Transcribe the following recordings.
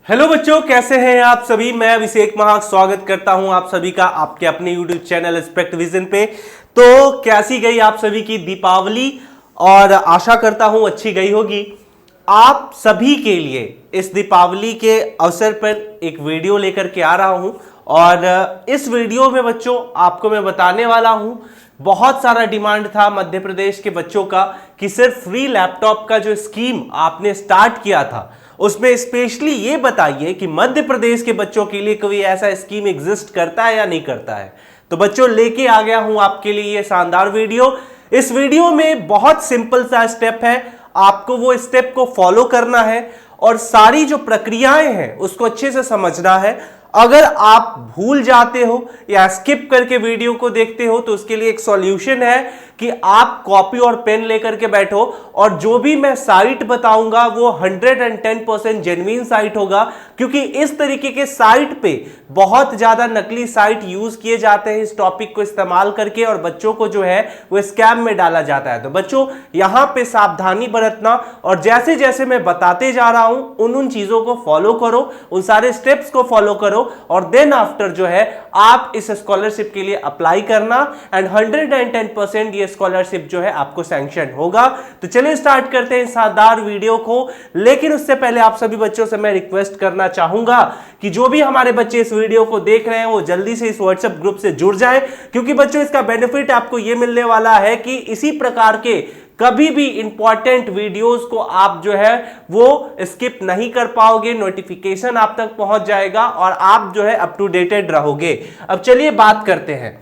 Hello बच्चों, कैसे हैं आप सभी। मैं अभिषेक महाक स्वागत करता हूं आप सभी का आपके अपने यूट्यूब चैनल एस्पेक्ट विजन पे। तो कैसी गई आप सभी की दीपावली, और आशा करता हूं अच्छी गई होगी। आप सभी के लिए इस दीपावली के अवसर पर एक वीडियो लेकर के आ रहा हूं, और इस वीडियो में बच्चों आपको मैं बताने वाला हूं, बहुत सारा डिमांड था मध्य प्रदेश के बच्चों का कि सिर्फ फ्री लैपटॉप का जो स्कीम आपने स्टार्ट किया था उसमें स्पेशली ये बताइए कि मध्य प्रदेश के बच्चों के लिए कोई ऐसा स्कीम एग्जिस्ट करता है या नहीं करता है। तो बच्चों लेके आ गया हूं आपके लिए ये शानदार वीडियो। इस वीडियो में बहुत सिंपल सा स्टेप है, आपको वो स्टेप को फॉलो करना है और सारी जो प्रक्रियाएं हैं उसको अच्छे से समझना है। अगर आप भूल जाते हो या स्किप करके वीडियो को देखते हो तो उसके लिए एक सॉल्यूशन है कि आप कॉपी और पेन लेकर के बैठो, और जो भी मैं साइट बताऊंगा वो 110% जेन्युइन साइट होगा, क्योंकि इस तरीके के साइट पे बहुत ज्यादा नकली साइट यूज किए जाते हैं इस टॉपिक को इस्तेमाल करके, और बच्चों को जो है वो स्कैम में डाला जाता है। तो बच्चों यहां पे सावधानी बरतना, और जैसे जैसे मैं बताते जा रहा हूं उन चीजों को फॉलो करो, उन सारे स्टेप्स को फॉलो करो, और देन आफ्टर जो है आप इस स्कॉलरशिप के लिए अप्लाई करना, एंड 110% ये स्कॉलरशिप जो है आपको सैंक्शन होगा। तो चलिए स्टार्ट करते हैं शानदार वीडियो को। लेकिन उससे पहले आप सभी बच्चों से मैं रिक्वेस्ट करना चाहूंगा कि जो भी हमारे बच्चे इस वीडियो को देख रहे हैं वो जल्दी से इस व्हाट्सएप ग्रुप से जुड़ जाए, क्योंकि बच्चों इसका बेनिफिट आपको ये मिलने वाला है कि इसी प्रकार के कभी भी इंपॉर्टेंट वीडियोस को आप जो है वो स्किप नहीं कर पाओगे, नोटिफिकेशन आप तक पहुंच जाएगा और आप जो है अप टू डेटेड रहोगे। अब चलिए बात करते हैं।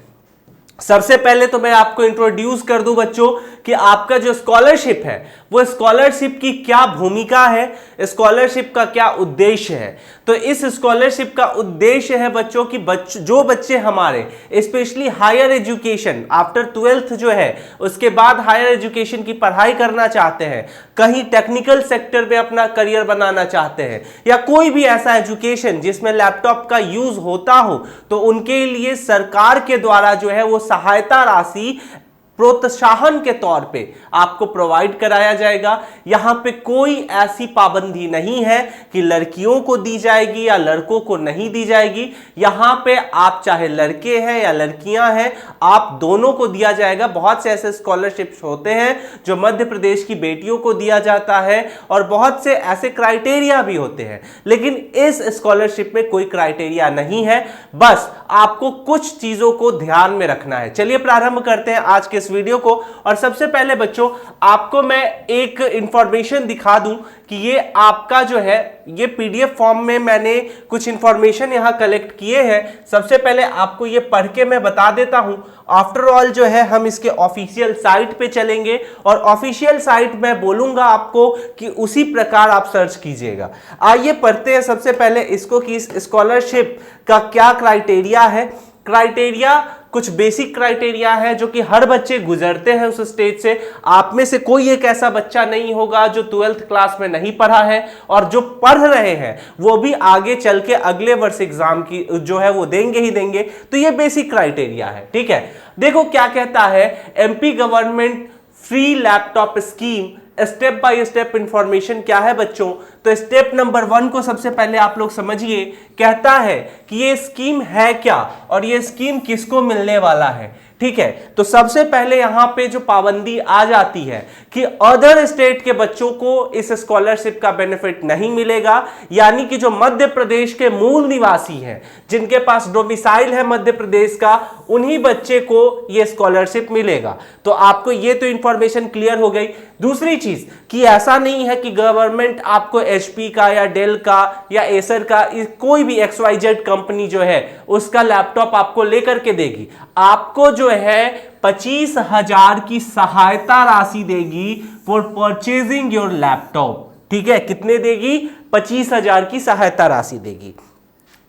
सबसे पहले तो मैं आपको इंट्रोड्यूस कर दूं बच्चों कि आपका जो स्कॉलरशिप है वो स्कॉलरशिप की क्या भूमिका है, स्कॉलरशिप का क्या उद्देश्य है। तो इस स्कॉलरशिप का उद्देश्य है बच्चों कि जो बच्चे हमारे specially higher education after 12th जो है उसके बाद हायर एजुकेशन की पढ़ाई करना चाहते हैं, कहीं टेक्निकल सेक्टर में अपना करियर बनाना चाहते हैं, या कोई भी ऐसा एजुकेशन जिसमें लैपटॉप का यूज होता हो, तो उनके लिए सरकार के द्वारा जो है वो सहायता राशि प्रोत्साहन के तौर पे आपको प्रोवाइड कराया जाएगा। यहां पे कोई ऐसी पाबंदी नहीं है कि लड़कियों को दी जाएगी या लड़कों को नहीं दी जाएगी। यहां पे आप चाहे लड़के हैं या लड़कियां हैं, आप दोनों को दिया जाएगा। बहुत से ऐसे स्कॉलरशिप्स होते हैं जो मध्य प्रदेश की बेटियों को दिया जाता है, और बहुत से ऐसे क्राइटेरिया भी होते हैं, लेकिन इस स्कॉलरशिप में कोई क्राइटेरिया नहीं है। बस आपको कुछ चीजों को ध्यान में रखना है। चलिए प्रारंभ करते हैं आज के वीडियो को। और सबसे पहले बच्चों आपको मैं एक इंफॉर्मेशन दिखा दूं कि ये आपका जो है ये पीडीएफ फॉर्म में मैंने कुछ इंफॉर्मेशन यहां कलेक्ट किए हैं। सबसे पहले आपको ये पढ़ के मैं बता देता हूं। आफ्टर ऑल जो है हम इसके ऑफिशियल साइट पे चलेंगे, और ऑफिशियल साइट मैं बोलूंगा आपको कि उसी प्रकार आप सर्च कीजिएगा। आइए पढ़ते हैं सबसे पहले इसको कि इस स्कॉलरशिप का क्या क्राइटेरिया है। क्राइटेरिया कुछ बेसिक क्राइटेरिया है जो कि हर बच्चे गुजरते हैं उस स्टेज से। आप में से कोई एक ऐसा बच्चा नहीं होगा जो 12th क्लास में नहीं पढ़ा है, और जो पढ़ रहे हैं वो भी आगे चल के अगले वर्ष एग्जाम की जो है वो देंगे ही देंगे। तो ये बेसिक क्राइटेरिया है, ठीक है। देखो क्या कहता है, MP government free laptop scheme, step by step information क्या है बच्चों। तो स्टेप नंबर 1 को सबसे पहले आप लोग समझिए। कहता है कि ये स्कीम है क्या और ये स्कीम किसको मिलने वाला है, ठीक है। तो सबसे पहले यहां पे जो पाबंदी आ जाती है कि अदर स्टेट के बच्चों को इस स्कॉलरशिप का बेनिफिट नहीं मिलेगा, यानी कि जो मध्य प्रदेश के मूल निवासी हैं, जिनके पास डोमिसाइल है मध्य प्रदेश का, उन्हीं बच्चे को यह स्कॉलरशिप मिलेगा। तो आपको यह तो इंफॉर्मेशन क्लियर हो गई। दूसरी चीज कि ऐसा नहीं है कि गवर्नमेंट आपको एचपी का या डेल का या एसर का कोई भी XYZ कंपनी जो है उसका लैपटॉप आपको लेकर के देगी। आपको जो है 25,000 की सहायता राशि देगी फॉर परचेजिंग योर लैपटॉप, ठीक है। कितने देगी? 25,000 की सहायता राशि देगी।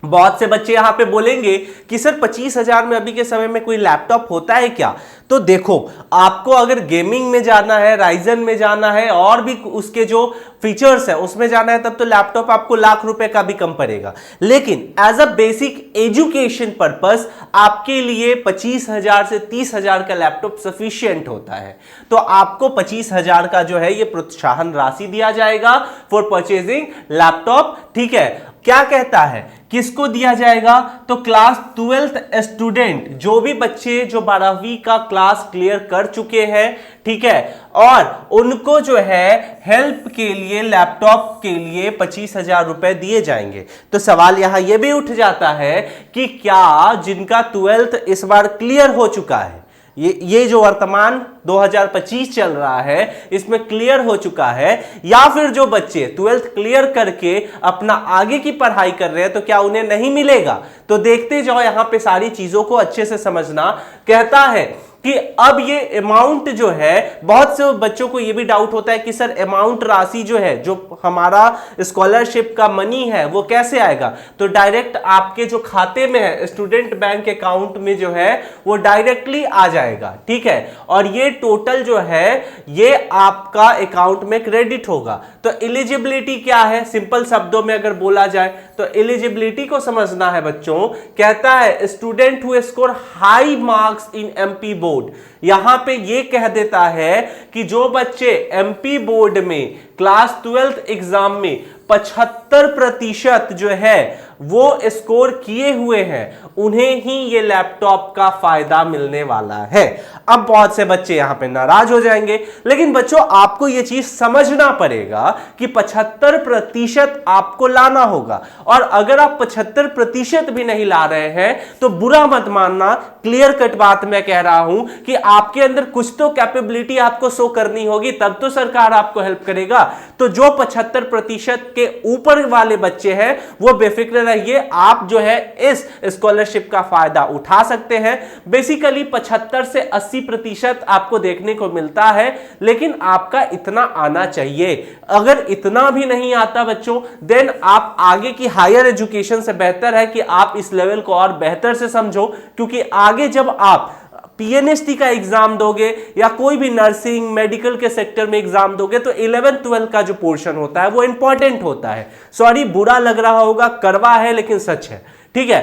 बहुत से बच्चे यहां पे बोलेंगे कि सर 25,000 में अभी के समय में कोई लैपटॉप होता है क्या। तो देखो, आपको अगर गेमिंग में जाना है, राइजन में जाना है, और भी उसके जो फीचर्स है उसमें जाना है, तब तो लैपटॉप आपको लाख रुपए का भी कम पड़ेगा। लेकिन as a basic education purpose आपके लिए 25,000 से 30,000 का लैपटॉप सफिशिएंट होता है। तो आपको 25,000 का जो है ये प्रोत्साहन राशि दिया जाएगा फॉर परचेजिंग लैपटॉप, ठीक है। क्या कहता है, किसको दिया जाएगा, तो क्लास 12th स्टूडेंट, जो भी बच्चे जो 12वीं का क्लास क्लियर कर चुके हैं, ठीक है, और उनको जो है हेल्प के लिए लैपटॉप के लिए 25,000 रुपए दिए जाएंगे। तो सवाल यहां यह भी उठ जाता है कि क्या जिनका 12th इस बार क्लियर हो चुका है, ये जो वर्तमान 2025 चल रहा है इसमें क्लियर हो चुका है, या फिर जो बच्चे 12th क्लियर करके अपना आगे की पढ़ाई कर रहे हैं, तो क्या उन्हें नहीं मिलेगा। तो देखते जाओ, यहां पे सारी चीजों को अच्छे से समझना। कहता है कि अब ये अमाउंट जो है, बहुत से बच्चों को ये भी डाउट होता है कि सर अमाउंट राशि जो है, जो हमारा स्कॉलरशिप का मनी है वो कैसे आएगा, तो डायरेक्ट आपके जो खाते में है स्टूडेंट बैंक अकाउंट में जो है वो डायरेक्टली आ जाएगा, ठीक है, और ये टोटल जो है ये आपका अकाउंट में क्रेडिट होगा। तो एलिजिबिलिटी क्या है, सिंपल शब्दों में अगर बोला जाए तो एलिजिबिलिटी को समझना है बच्चों। कहता है student who score high marks in MP board, यहां पे ये कह देता है कि जो बच्चे एमपी बोर्ड में क्लास 12th एग्जाम में 75% जो है वो स्कोर किए हुए हैं, उन्हें ही ये लैपटॉप का फायदा मिलने वाला है। अब बहुत से बच्चे यहां पे नाराज हो जाएंगे, लेकिन बच्चों आपको ये चीज समझना पड़ेगा कि 75% आपको लाना होगा, और अगर आप 75% भी नहीं ला रहे हैं तो बुरा मत मानना, क्लियर कट बात मैं कह रहा हूं कि आपके अंदर कुछ तो कैपेबिलिटी आपको शो करनी होगी, तब तो सरकार आपको हेल्प करेगा। तो जो 75% के ऊपर वाले बच्चे हैं वो बेफिक्र रहिए, आप जो है इस स्कॉलरशिप का फायदा उठा सकते हैं। बेसिकली 75 से 80% आपको देखने को मिलता है, लेकिन आपका इतना आना चाहिए। अगर इतना भी नहीं आता बच्चों, देन आप आगे की हायर एजुकेशन से बेहतर है कि आप इस लेवल को और बेहतर से समझो, क्योंकि आगे जब आप पीएनएसटी का एग्जाम दोगे या कोई भी नर्सिंग मेडिकल के सेक्टर में एग्जाम दोगे तो 11th-12th का जो पोर्शन होता है वो इंपॉर्टेंट होता है। सॉरी, बुरा लग रहा होगा, करवा है लेकिन सच है, ठीक है।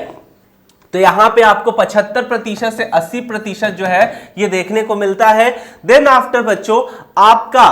तो यहां पे आपको 75% से 80% जो है ये देखने को मिलता है। देन आफ्टर बच्चों आपका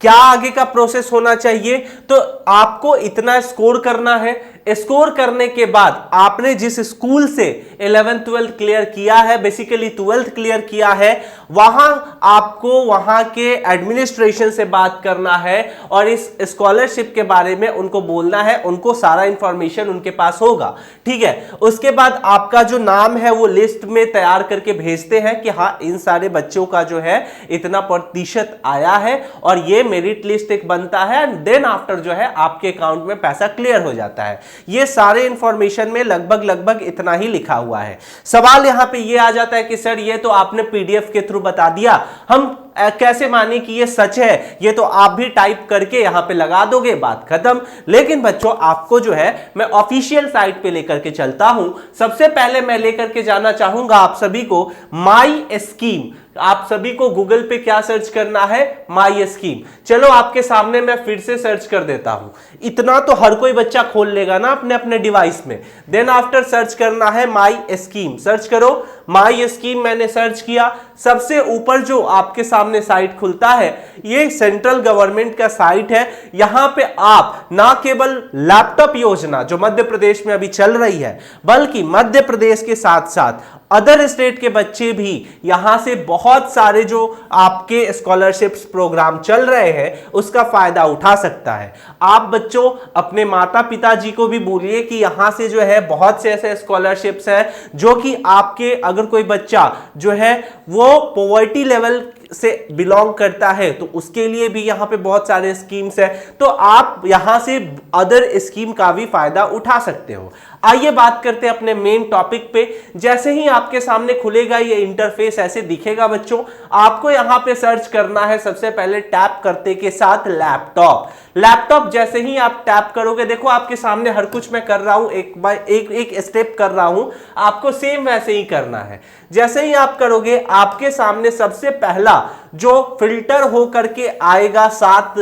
क्या आगे का प्रोसेस होना चाहिए, तो आपको इतना स्कोर करना है। स्कोर करने के बाद आपने जिस स्कूल से 11th-12th क्लियर किया है, बेसिकली 12th क्लियर किया है, वहां आपको वहां के एडमिनिस्ट्रेशन से बात करना है और इस स्कॉलरशिप के बारे में उनको बोलना है, उनको सारा इंफॉर्मेशन उनके पास होगा, ठीक है। उसके बाद आपका जो नाम है वो लिस्ट में तैयार करके भेजते हैं कि हाँ इन सारे बच्चों का जो है इतना प्रतिशत आया है और ये मेरिट लिस्ट एक बनता है, एंड देन आफ्टर जो है आपके अकाउंट में पैसा क्लियर हो जाता है। ये सारे इंफॉर्मेशन में लगभग इतना ही लिखा हुआ है। सवाल यहां पे ये आ जाता है कि सर ये तो आपने पीडीएफ के थ्रू बता दिया, हम कैसे माने कि ये सच है, ये तो आप भी टाइप करके यहां पे लगा दोगे, बात खत्म। लेकिन बच्चों आपको जो है मैं ऑफिशियल साइट पे लेकर के चलता हूं। सबसे पहले मैं लेकर के जाना चाहूंगा आप सभी को माई स्कीम। आप सभी को गूगल पे क्या सर्च करना है, माई स्कीम। चलो आपके सामने मैं फिर से सर्च कर देता हूं, इतना तो हर कोई बच्चा खोल लेगा ना अपने अपने डिवाइस में। देन आफ्टर सर्च करना है माई स्कीम, सर्च करो माई स्कीम। मैंने सर्च किया, सबसे ऊपर जो आपके सामने साइट खुलता है ये सेंट्रल गवर्नमेंट का साइट है। यहां पे आप ना केवल लैपटॉप योजना जो मध्य प्रदेश में अभी चल रही है, बल्कि मध्य प्रदेश के साथ साथ अदर स्टेट के बच्चे भी यहां से बहुत सारे जो आपके स्कॉलरशिप्स प्रोग्राम चल रहे हैं उसका फायदा उठा सकता है। आप बच्चों अपने माता पिता जी को भी बोलिए कि यहां से जो है बहुत से ऐसे स्कॉलरशिप्स हैं जो कि आपके, अगर कोई बच्चा जो है वो पॉवर्टी लेवल से बिलोंग करता है तो उसके लिए भी यहां पे बहुत सारे स्कीम्स हैं, तो आप यहां से अदर स्कीम का भी फायदा उठा सकते हो। आइए बात करते हैं अपने मेन टॉपिक पे। जैसे ही आपके सामने खुलेगा ये इंटरफेस ऐसे दिखेगा बच्चों, आपको यहां पे सर्च करना है सबसे पहले टैप करते के साथ लैपटॉप। लैपटॉप जैसे ही आप टैप करोगे, देखो आपके सामने हर कुछ मैं कर रहा हूं, एक बाय एक स्टेप कर रहा हूं, आपको सेम वैसे ही करना है। जैसे ही आप करोगे आपके सामने सबसे पहला जो फिल्टर हो करके आएगा, 7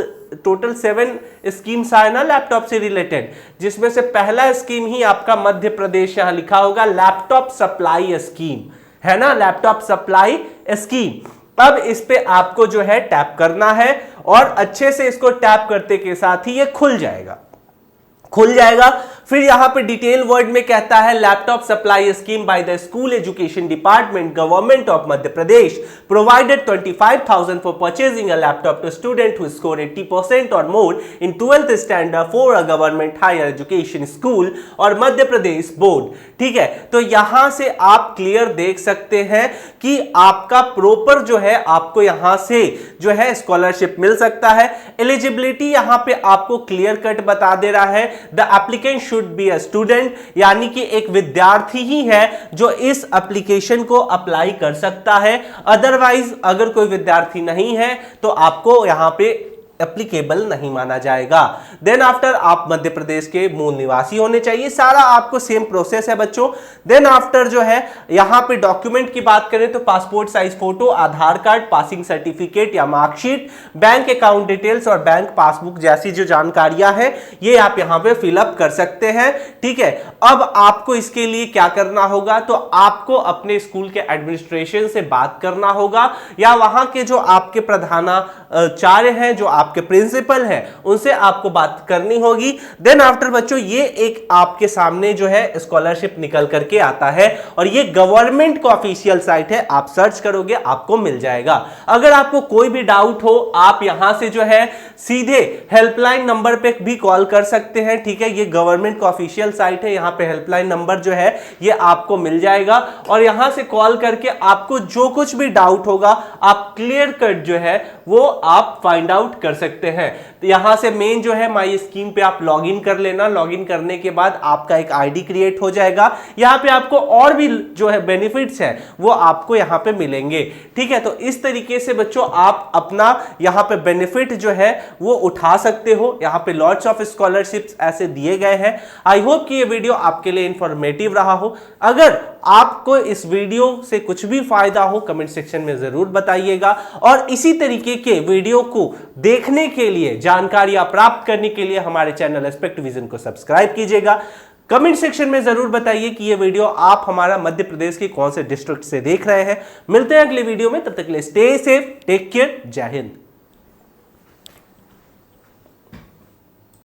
स्कीम्स आए ना लैपटॉप से रिलेटेड, जिसमें से पहला स्कीम ही आपका मध्य प्रदेश यहां लिखा होगा, लैपटॉप सप्लाई स्कीम है ना, लैपटॉप सप्लाई स्कीम। अब इस पे आपको जो है टैप करना है और अच्छे से इसको टैप करते के साथ ही ये खुल जाएगा। फिर यहां पे डिटेल वर्ड में कहता है laptop supply scheme by the school education department government of Madhya Pradesh provided 25,000 for purchasing a laptop to student who score 80% और more in 12th standard for a government higher education school और मध्य प्रदेश board. ठीक है, तो यहां से आप क्लियर देख सकते हैं कि आपका प्रॉपर जो है आपको यहां से जो है स्कॉलरशिप मिल सकता है। एलिजिबिलिटी यहां पे आपको क्लियर कट बता दे रहा है, the applicant should be a student, यानी कि एक विद्यार्थी ही है जो इस एप्लीकेशन को अप्लाई कर सकता है। अदरवाइज अगर कोई विद्यार्थी नहीं है तो आपको यहां पे एप्लीकेबल नहीं माना जाएगा। देन आफ्टर आप मध्य प्रदेश के मूल निवासी होने चाहिए, सारा आपको सेम प्रोसेस है बच्चों। देन आफ्टर जो है यहां पे डॉक्यूमेंट की बात करें तो पासपोर्ट साइज फोटो, आधार कार्ड, पासिंग सर्टिफिकेट या मार्कशीट, बैंक अकाउंट डिटेल्स और बैंक पासबुक जैसी जो जानकारियां हैं ये आप यहां पे फिलअप कर सकते हैं। ठीक है, अब आपको इसके लिए क्या करना होगा, तो आपको अपने स्कूल के एडमिनिस्ट्रेशन से बात करना होगा या वहां के जो आपके प्रधानाचार्य हैं, जो आपके प्रिंसिपल हैं, उनसे आपको बात करनी होगी। देन आफ्टर बच्चों ये एक आपके सामने जो है स्कॉलरशिप निकल करके आता है और ये गवर्नमेंट का ऑफिशियल साइट है, आप सर्च करोगे आपको मिल जाएगा। अगर आपको कोई भी डाउट हो आप यहां से जो है सीधे हेल्पलाइन नंबर पे भी कॉल कर सकते हैं। ठीक है, ये गवर्नमेंट का ऑफिशियल साइट है, यहां पे हेल्पलाइन नंबर जो है ये आपको मिल जाएगा और यहां से कॉल करके आपको जो कुछ भी डाउट होगा आप क्लियर कट जो है वो आप फाइंड आउट कर सकते हैं। तो यहां से मेन जो है माई स्कीम पे आप लॉगिन कर लेना। लॉगिन करने के बाद आपका एक आईडी क्रिएट हो जाएगा, यहां पे आपको और भी जो है बेनिफिट्स हैं वो आपको यहां पे मिलेंगे। ठीक है, तो इस तरीके से बच्चों आप अपना यहां पे बेनिफिट जो है वो उठा सकते हो। यहां पे लॉट्स ऑफ स्कॉलरशिप्स ऐसे दिए गए हैं। आई होप कि ये वीडियो आपके लिए इंफॉर्मेटिव रहा हो। अगर आपको इस वीडियो से कुछ भी फायदा हो कमेंट सेक्शन में जरूर बताइएगा और इसी तरीके के वीडियो को देखने के लिए, जानकारियां प्राप्त करने के लिए हमारे चैनल एस्पेक्ट विजन को सब्सक्राइब कीजिएगा। कमेंट सेक्शन में जरूर बताइए कि ये वीडियो आप हमारा मध्य प्रदेश के कौन से डिस्ट्रिक्ट से देख रहे हैं। मिलते हैं अगले वीडियो में, तब तक के लिए स्टे सेफ, टेक केयर, जय हिंद।